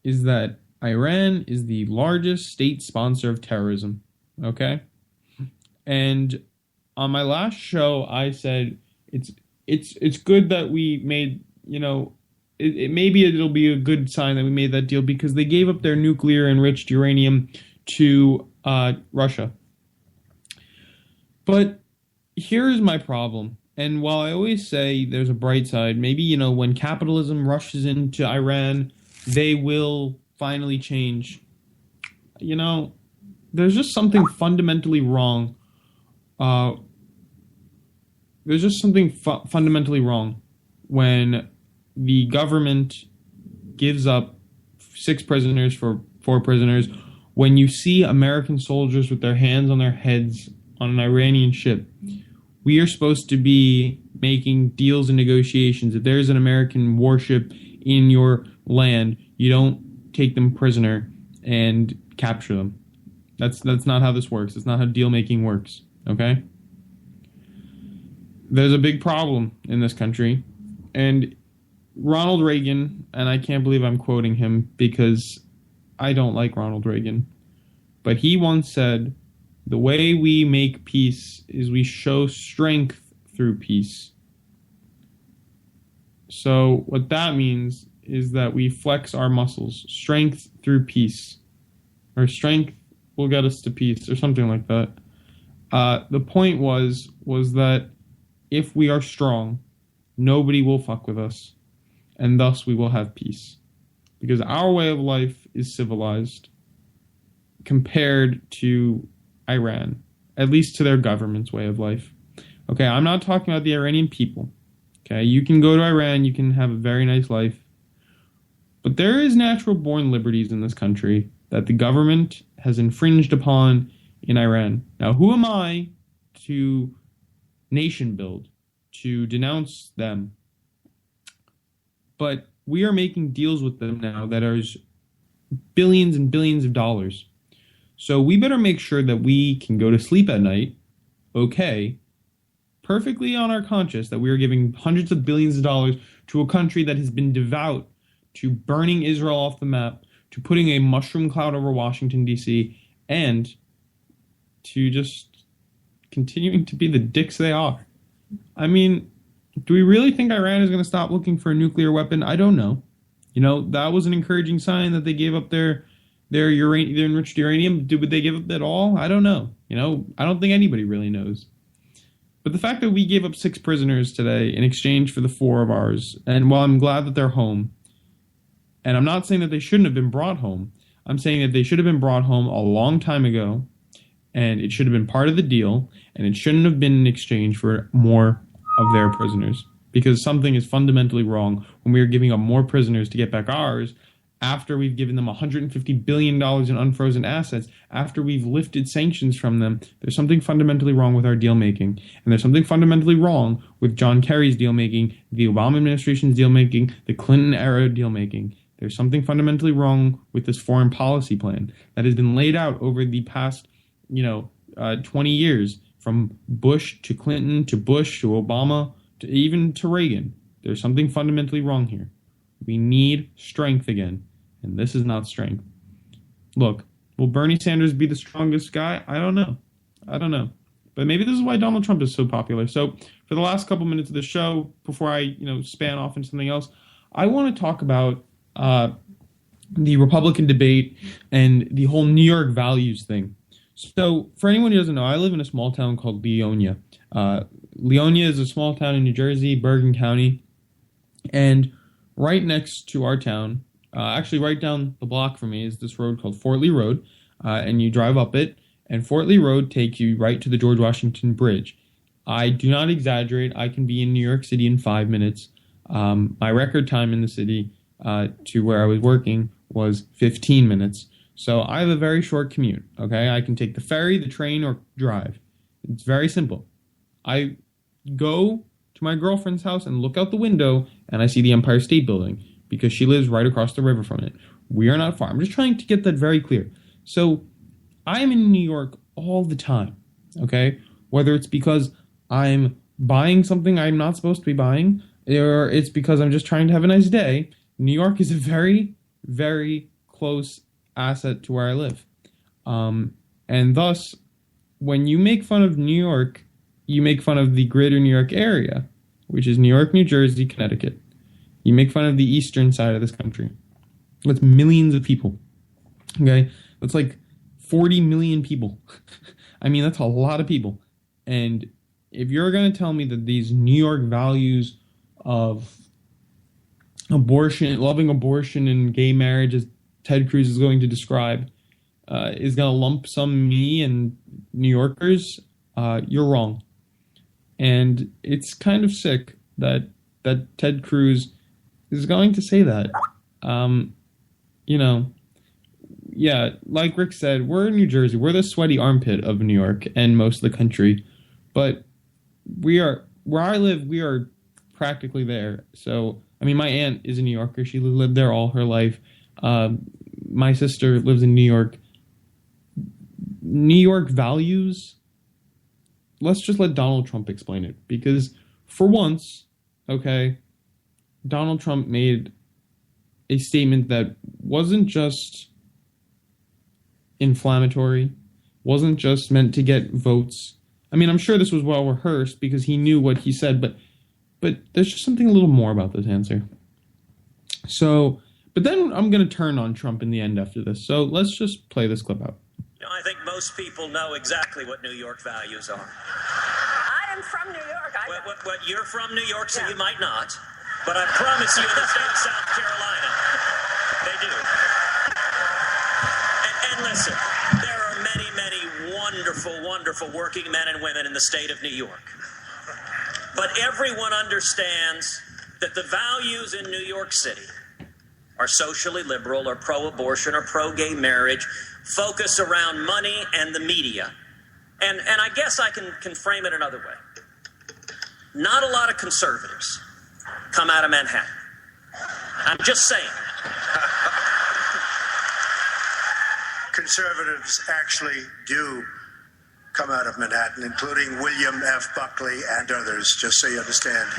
Speaker 9: Is that Iran is the largest state sponsor of terrorism, okay? And on my last show, I said it's good that we made, maybe it'll be a good sign that we made that deal because they gave up their nuclear enriched uranium to Russia. But here's my problem. And while I always say there's a bright side, maybe, when capitalism rushes into Iran, they will finally change. There's just something fundamentally wrong. There's just something fundamentally wrong when the government gives up 6 prisoners for 4 prisoners. When you see American soldiers with their hands on their heads on an Iranian ship, we are supposed to be making deals and negotiations. If there's an American warship in your land, you don't take them prisoner and capture them. That's not how this works. It's not how deal making works. Okay? There's a big problem in this country, and Ronald Reagan, and I can't believe I'm quoting him because I don't like Ronald Reagan, but he once said, "The way we make peace is we show strength through peace." So what that means is that we flex our muscles. Strength through peace. Or strength will get us to peace, or something like that. The point was that if we are strong, nobody will fuck with us, and thus we will have peace. Because our way of life is civilized compared to Iran, at least to their government's way of life. Okay, I'm not talking about the Iranian people. Okay, you can go to Iran, you can have a very nice life, but there is natural born liberties in this country that the government has infringed upon in Iran. Now, who am I to nation build, to denounce them? But we are making deals with them now that are billions and billions of dollars. So we better make sure that we can go to sleep at night, okay, perfectly on our conscience that we are giving hundreds of billions of dollars to a country that has been devout to burning Israel off the map, to putting a mushroom cloud over Washington, D.C., and to just continuing to be the dicks they are. I mean, do we really think Iran is going to stop looking for a nuclear weapon? I don't know. You know, that was an encouraging sign that they gave up their enriched uranium. Would they give up at all? I don't know. You know, I don't think anybody really knows. But the fact that we gave up 6 prisoners today in exchange for the 4 of ours, and while I'm glad that they're home, and I'm not saying that they shouldn't have been brought home, I'm saying that they should have been brought home a long time ago, and it should have been part of the deal, and it shouldn't have been in exchange for more of their prisoners. Because something is fundamentally wrong when we are giving up more prisoners to get back ours after we've given them $150 billion in unfrozen assets, after we've lifted sanctions from them. There's something fundamentally wrong with our deal making. And there's something fundamentally wrong with John Kerry's deal making, the Obama administration's deal making, the Clinton era deal making. There's something fundamentally wrong with this foreign policy plan that has been laid out over the past, 20 years, from Bush to Clinton to Bush to Obama to even to Reagan. There's something fundamentally wrong here. We need strength again, and this is not strength. Look, will Bernie Sanders be the strongest guy? I don't know. But maybe this is why Donald Trump is so popular. So for the last couple minutes of the show, before I span off into something else, I want to talk about the Republican debate and the whole New York values thing. So for anyone who doesn't know, I live in a small town called Leonia. Leonia is a small town in New Jersey, Bergen County, and right next to our town, actually right down the block from me, is this road called Fort Lee Road, and you drive up it, and Fort Lee Road takes you right to the George Washington Bridge. I do not exaggerate. I can be in New York City in 5 minutes. My record time in the city to where I was working was 15 minutes. So I have a very short commute, okay? I can take the ferry, the train, or drive. It's very simple. I go to my girlfriend's house and look out the window, and I see the Empire State Building because she lives right across the river from it. We are not far. I'm just trying to get that very clear. So I am in New York all the time, okay? Whether it's because I'm buying something I'm not supposed to be buying, or it's because I'm just trying to have a nice day, New York is a very, very close asset to where I live. And thus, when you make fun of New York, you make fun of the greater New York area, which is New York, New Jersey, Connecticut. You make fun of the eastern side of this country. That's millions of people. Okay? That's like 40 million people. I mean, that's a lot of people. And if you're going to tell me that these New York values of abortion, loving abortion and gay marriage, as Ted Cruz is going to describe, is going to lump some me and New Yorkers, you're wrong. And it's kind of sick that Ted Cruz is going to say that. Yeah, like Rick said, we're in New Jersey. We're the sweaty armpit of New York and most of the country. But we are where I live, we are practically there. So, I mean, my aunt is a New Yorker. She lived there all her life. My sister lives in New York. New York values, let's just let Donald Trump explain it. Because for once, okay, Donald Trump made a statement that wasn't just inflammatory, wasn't just meant to get votes. I mean, I'm sure this was well rehearsed because he knew what he said, but there's just something a little more about this answer. So, but then I'm going to turn on Trump in the end after this. So let's just play this clip out.
Speaker 2: I think most people know exactly what New York values are.
Speaker 3: I am from New York.
Speaker 2: What you're from New York, so you might not. But I promise you, in the state of South Carolina, they do. And listen, there are many, many wonderful, wonderful working men and women in the state of New York. But everyone understands that the values in New York City are socially liberal or pro-abortion or pro-gay marriage, focus around money and the media. And I guess I can frame it another way. Not a lot of conservatives come out of Manhattan. I'm just saying.
Speaker 25: Conservatives actually do come out of Manhattan, including William F. Buckley and others, just so you understand.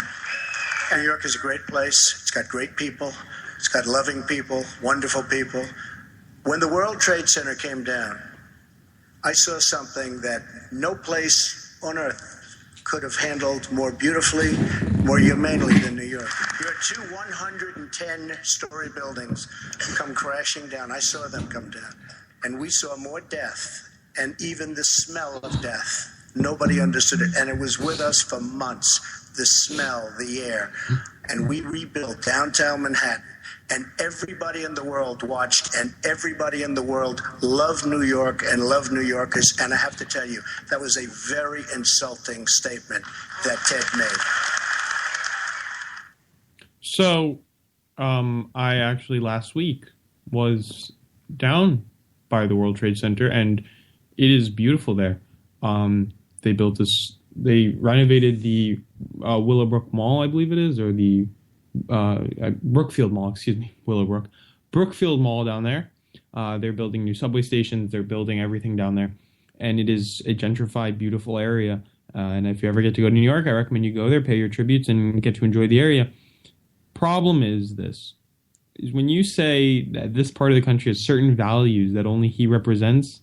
Speaker 25: New York is a great place. It's got great people. It's got loving people, wonderful people. When the World Trade Center came down, I saw something that no place on earth could have handled more beautifully, more humanely than New York. You had two 110-story buildings come crashing down. I saw them come down. And we saw more death and even the smell of death. Nobody understood it. And it was with us for months, the smell, the air. And we rebuilt downtown Manhattan. And everybody in the world watched, and everybody in the world loved New York and loved New Yorkers. And I have to tell you, that was a very insulting statement that Ted made.
Speaker 9: So, I actually last week was down by the World Trade Center, and it is beautiful there. They built this, they renovated the Willowbrook Mall, I believe it is, or the Brookfield Mall, Willowbrook. Brookfield Mall down there. They're building new subway stations. They're building everything down there. And it is a gentrified, beautiful area. And if you ever get to go to New York, I recommend you go there, pay your tributes, and get to enjoy the area. Problem is this, is when you say that this part of the country has certain values that only he represents,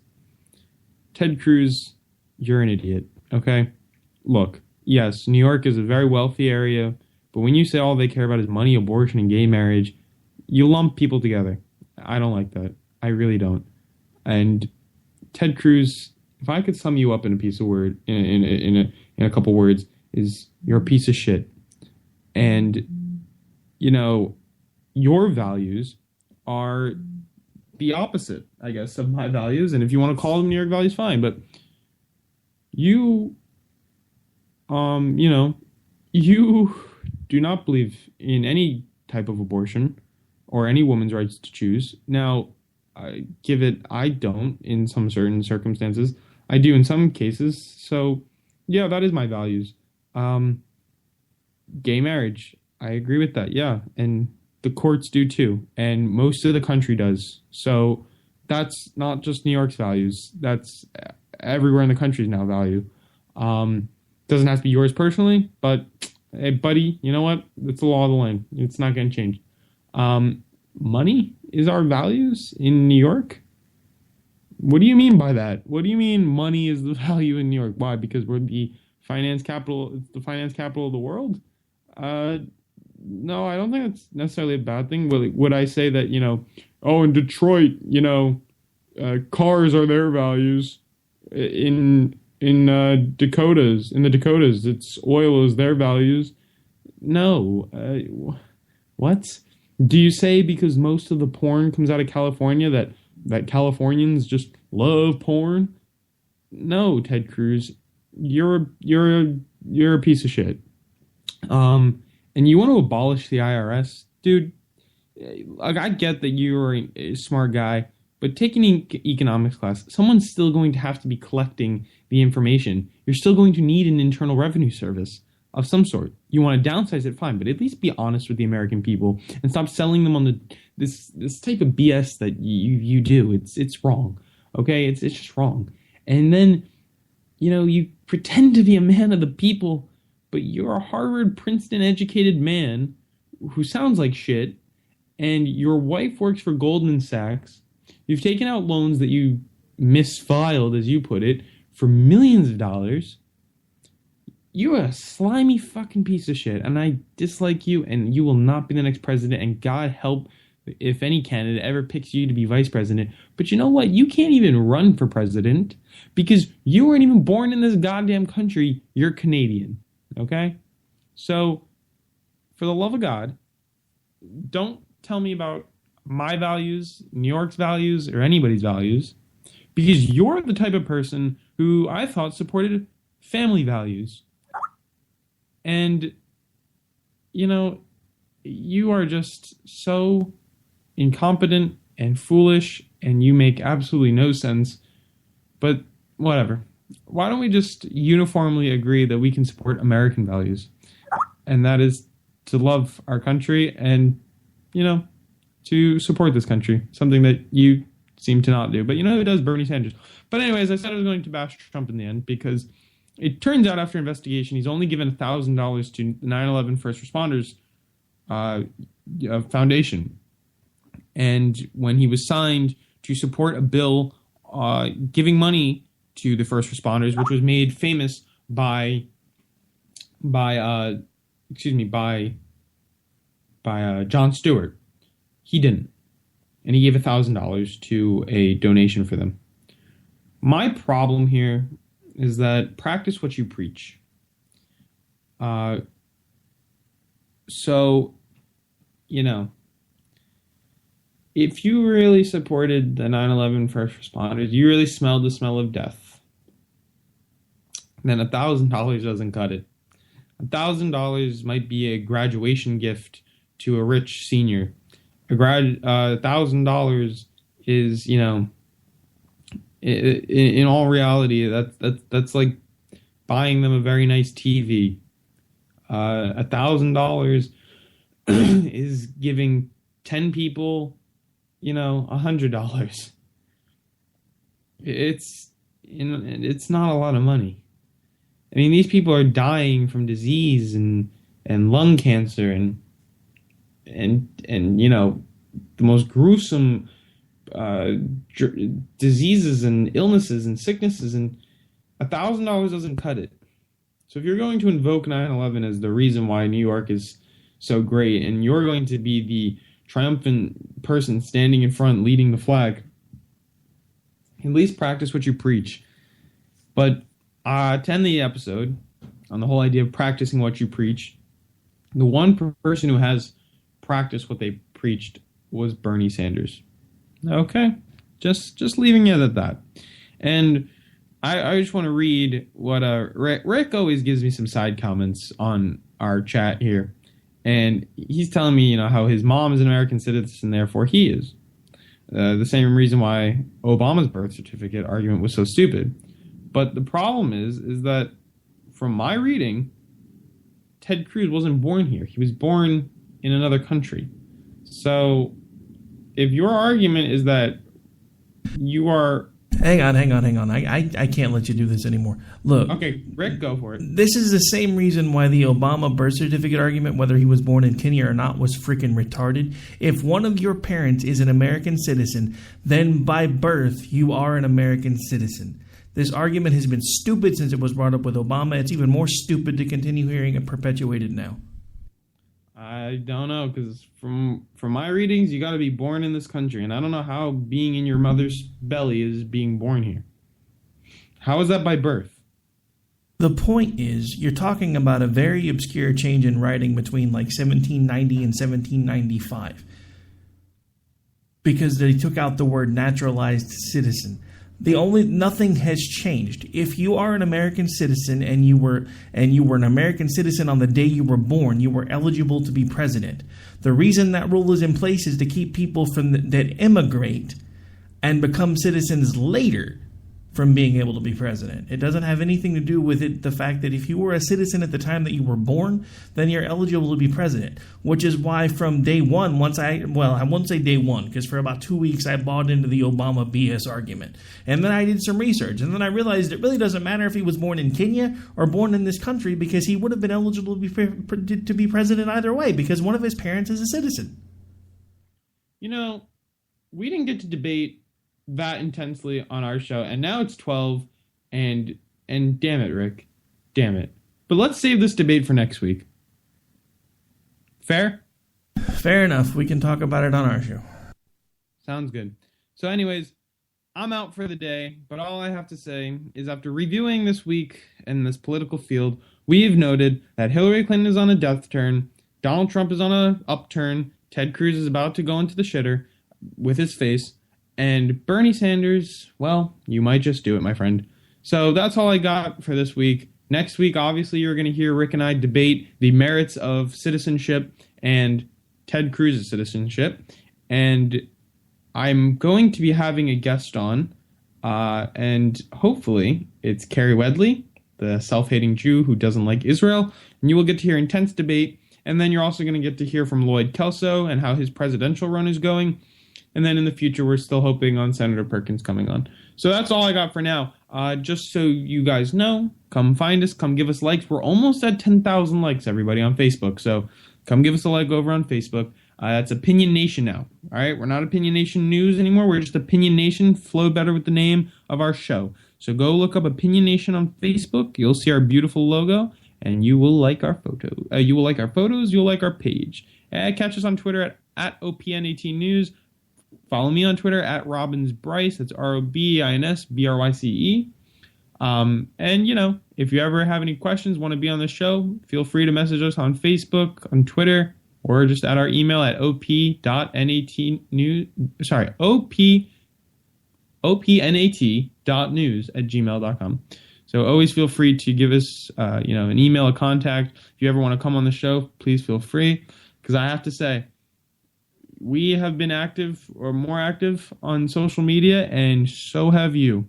Speaker 9: Ted Cruz, you're an idiot, okay? Look, yes, New York is a very wealthy area, but when you say all they care about is money, abortion, and gay marriage, you lump people together. I don't like that. I really don't. And Ted Cruz, if I could sum you up in a piece of word, in a couple words, is you're a piece of shit. And, you know, your values are the opposite, I guess, of my values. And if you want to call them New York values, fine. But you, you do not believe in any type of abortion or any woman's rights to choose. Now, I don't in some certain circumstances. I do in some cases. So, yeah, that is my values. Gay marriage, I agree with that, yeah. And the courts do too. And most of the country does. So that's not just New York's values. That's everywhere in the country's now value. Doesn't have to be yours personally, but hey, buddy, you know what? It's the law of the land. It's not going to change. Money is our values in New York? What do you mean by that? What do you mean money is the value in New York? Why? Because we're the finance capital. It's the finance capital of the world? No, I don't think that's necessarily a bad thing. Would I say that, in Detroit, cars are their values. In the Dakotas, it's oil is their values. No. What? Do you say because most of the porn comes out of California that Californians just love porn? No, Ted Cruz, you're a piece of shit. And you want to abolish the IRS, dude? I get that you're a smart guy, but taking economics class, someone's still going to have to be collecting the information. You're still going to need an internal revenue service. of some sort. You want to downsize it, fine, but at least be honest with the American people and stop selling them on this type of BS that you do. It's wrong. Okay, it's just wrong. And then, you pretend to be a man of the people, but you're a Harvard, Princeton educated man who sounds like shit, and your wife works for Goldman Sachs. You've taken out loans that you misfiled, as you put it, for millions of dollars. You're a slimy fucking piece of shit, and I dislike you, and you will not be the next president, and God help if any candidate ever picks you to be vice president. But you know what? You can't even run for president because you weren't even born in this goddamn country. You're Canadian, okay? So, for the love of God, don't tell me about my values, New York's values, or anybody's values, because you're the type of person who I thought supported family values. And, you are just so incompetent and foolish, and you make absolutely no sense. But whatever. Why don't we just uniformly agree that we can support American values? And that is to love our country and, to support this country. Something that you seem to not do. But who does? Bernie Sanders. But anyways, I said I was going to bash Trump in the end because it turns out after investigation, he's only given $1,000 to the 9/11 First Responders Foundation. And when he was signed to support a bill giving money to the first responders, which was made famous by Jon Stewart, he didn't. And he gave $1,000 to a donation for them. My problem here is that practice what you preach. If you really supported the 9/11 first responders, you really smelled the smell of death, then $1,000 doesn't cut it. $1,000 might be a graduation gift to a rich senior. $1,000 is, in all reality, that's like buying them a very nice TV. $1,000 is giving 10 people, $100. It's not a lot of money. I mean, these people are dying from disease and lung cancer and the most gruesome diseases and illnesses and sicknesses, and $1,000 doesn't cut it. So if you're going to invoke 9/11 as the reason why New York is so great, and you're going to be the triumphant person standing in front leading the flag, at least practice what you preach. But to end the episode on the whole idea of practicing what you preach, the one person who has practiced what they preached was Bernie Sanders. Okay, just leaving it at that. And I just want to read what Rick always gives me some side comments on our chat here. And he's telling me, how his mom is an American citizen, therefore he is. The same reason why Obama's birth certificate argument was so stupid. But the problem is that from my reading, Ted Cruz wasn't born here. He was born in another country. So if your argument is that you are...
Speaker 6: Hang on. I can't let you do this anymore. Look.
Speaker 9: Okay, Rick, go for it.
Speaker 6: This is the same reason why the Obama birth certificate argument, whether he was born in Kenya or not, was freaking retarded. If one of your parents is an American citizen, then by birth you are an American citizen. This argument has been stupid since it was brought up with Obama. It's even more stupid to continue hearing it perpetuated now.
Speaker 9: I don't know, because from my readings, you got to be born in this country, and I don't know how being in your mother's belly is being born here. How is that by birth?
Speaker 6: The point is, you're talking about a very obscure change in writing between like 1790 and 1795, because they took out the word naturalized citizen. Nothing has changed. If you are an American citizen and you were an American citizen on the day you were born, you were eligible to be president. The reason that rule is in place is to keep people that immigrate and become citizens later from being able to be president. It doesn't have anything to do with it, the fact that if you were a citizen at the time that you were born, then you're eligible to be president, which is why from day one, I won't say day one, because for about 2 weeks I bought into the Obama BS argument. And then I did some research, and then I realized it really doesn't matter if he was born in Kenya or born in this country, because he would have been eligible to be president either way, because one of his parents is a citizen.
Speaker 9: You know, we didn't get to debate that intensely on our show, and now it's 12, and damn it, Rick, damn it. But let's save this debate for next week. Fair?
Speaker 6: Fair enough. We can talk about it on our show.
Speaker 9: Sounds good. So anyways, I'm out for the day, but all I have to say is after reviewing this week in this political field, we've noted that Hillary Clinton is on a death turn, Donald Trump is on a upturn, Ted Cruz is about to go into the shitter with his face, and Bernie Sanders, well, you might just do it, my friend. So that's all I got for this week. Next week, obviously, you're going to hear Rick and I debate the merits of citizenship and Ted Cruz's citizenship. And I'm going to be having a guest on, and hopefully it's Carrie Wedley, the self-hating Jew who doesn't like Israel. And you will get to hear intense debate. And then you're also going to get to hear from Lloyd Kelso and how his presidential run is going. And then in the future, we're still hoping on Senator Perkins coming on. So that's all I got for now. Just so you guys know, come find us, come give us likes. We're almost at 10,000 likes, everybody, on Facebook. So come give us a like over on Facebook. That's Opinion Nation now. All right, we're not Opinion Nation News anymore. We're just Opinion Nation. Flow better with the name of our show. So go look up Opinion Nation on Facebook. You'll see our beautiful logo, and you will like our photo. You will like our photos. You'll like our page. Catch us on Twitter at OPN18 News. Follow me on Twitter at RobinsBryce. That's RobinsBryce. And, you know, if you ever have any questions, want to be on the show, feel free to message us on Facebook, on Twitter, or just at our email at opnat.news@gmail.com. So always feel free to give us, an email, a contact. If you ever want to come on the show, please feel free. Because I have to say, we have been active or more active on social media, and so have you.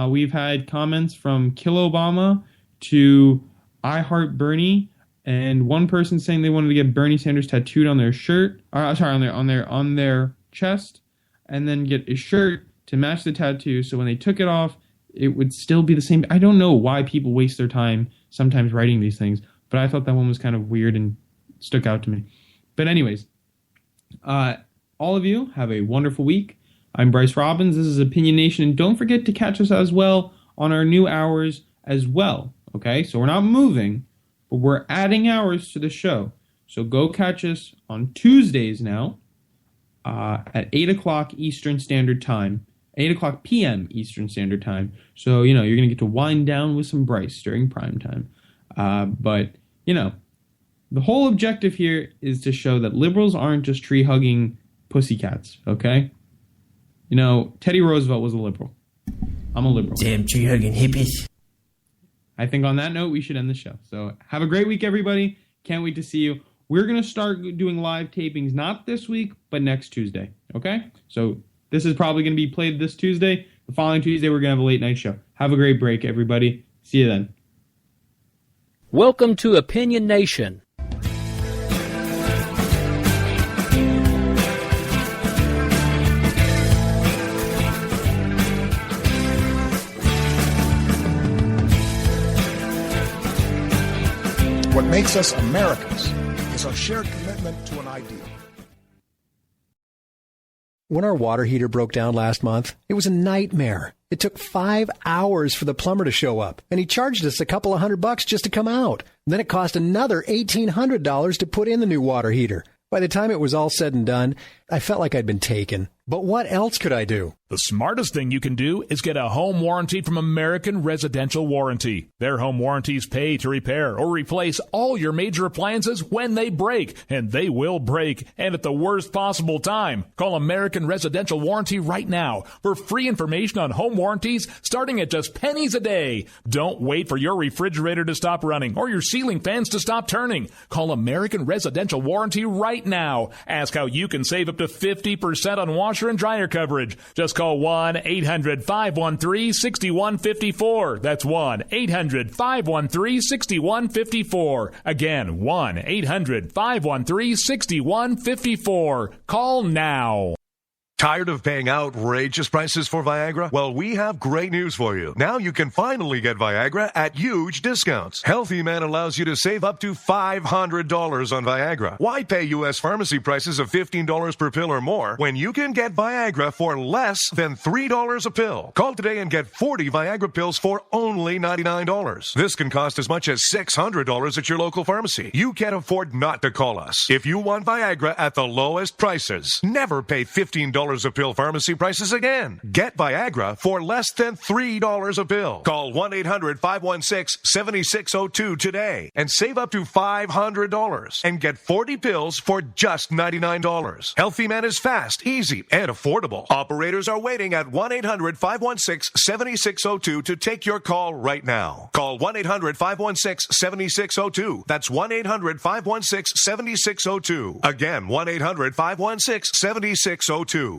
Speaker 9: We've had comments from Kill Obama to I Heart Bernie, and one person saying they wanted to get Bernie Sanders tattooed on their shirt, on their chest, and then get a shirt to match the tattoo. So when they took it off, it would still be the same. I don't know why people waste their time sometimes writing these things, but I thought that one was kind of weird and stuck out to me. But anyways. All of you have a wonderful week. I'm Bryce Robbins. This is Opinion Nation. And don't forget to catch us as well on our new hours as well. Okay? So we're not moving, but we're adding hours to the show. So go catch us on Tuesdays now at 8 o'clock Eastern Standard Time. 8 o'clock p.m. Eastern Standard Time. So, you're going to get to wind down with some Bryce during prime time. But the whole objective here is to show that liberals aren't just tree-hugging pussycats, okay? Teddy Roosevelt was a liberal. I'm a liberal.
Speaker 6: Damn tree-hugging hippies.
Speaker 9: I think on that note, we should end the show. So have a great week, everybody. Can't wait to see you. We're going to start doing live tapings, not this week, but next Tuesday, okay? So this is probably going to be played this Tuesday. The following Tuesday, we're going to have a late-night show. Have a great break, everybody. See you then.
Speaker 4: Welcome to Opinion Nation.
Speaker 7: What makes us Americans is our shared commitment to an ideal.
Speaker 8: When our water heater broke down last month, it was a nightmare. It took 5 hours for the plumber to show up, and he charged us a couple of $100 just to come out. Then it cost another $1,800 to put in the new water heater. By the time it was all said and done, I felt like I'd been taken. But what else could I do?
Speaker 12: The smartest thing you can do is get a home warranty from American Residential Warranty. Their home warranties pay to repair or replace all your major appliances when they break, and they will break, and at the worst possible time. Call American Residential Warranty right now for free information on home warranties starting at just pennies a day. Don't wait for your refrigerator to stop running or your ceiling fans to stop turning. Call American Residential Warranty right now. Ask how you can save up to 50% on washing washer and dryer coverage. Just call 1-800-513-6154. That's 1-800-513-6154. Again, 1-800-513-6154. Call now.
Speaker 5: Tired of paying outrageous prices for Viagra? Well, we have great news for you. Now you can finally get Viagra at huge discounts. Healthy Man allows you to save up to $500 on Viagra. Why pay U.S. pharmacy prices of $15 per pill or more when you can get Viagra for less than $3 a pill? Call today and get 40 Viagra pills for only $99. This can cost as much as $600 at your local pharmacy. You can't afford not to call us. If you want Viagra at the lowest prices, never pay $15 a pill pharmacy prices again. Get Viagra for less than $3 a pill. Call 1-800-516-7602 today and save up to $500 and get 40 pills for just $99. Healthy Man is fast, easy, and affordable. Operators are waiting at 1-800-516-7602 to take your call right now. Call 1-800-516-7602. That's 1-800-516-7602. Again, 1-800-516-7602.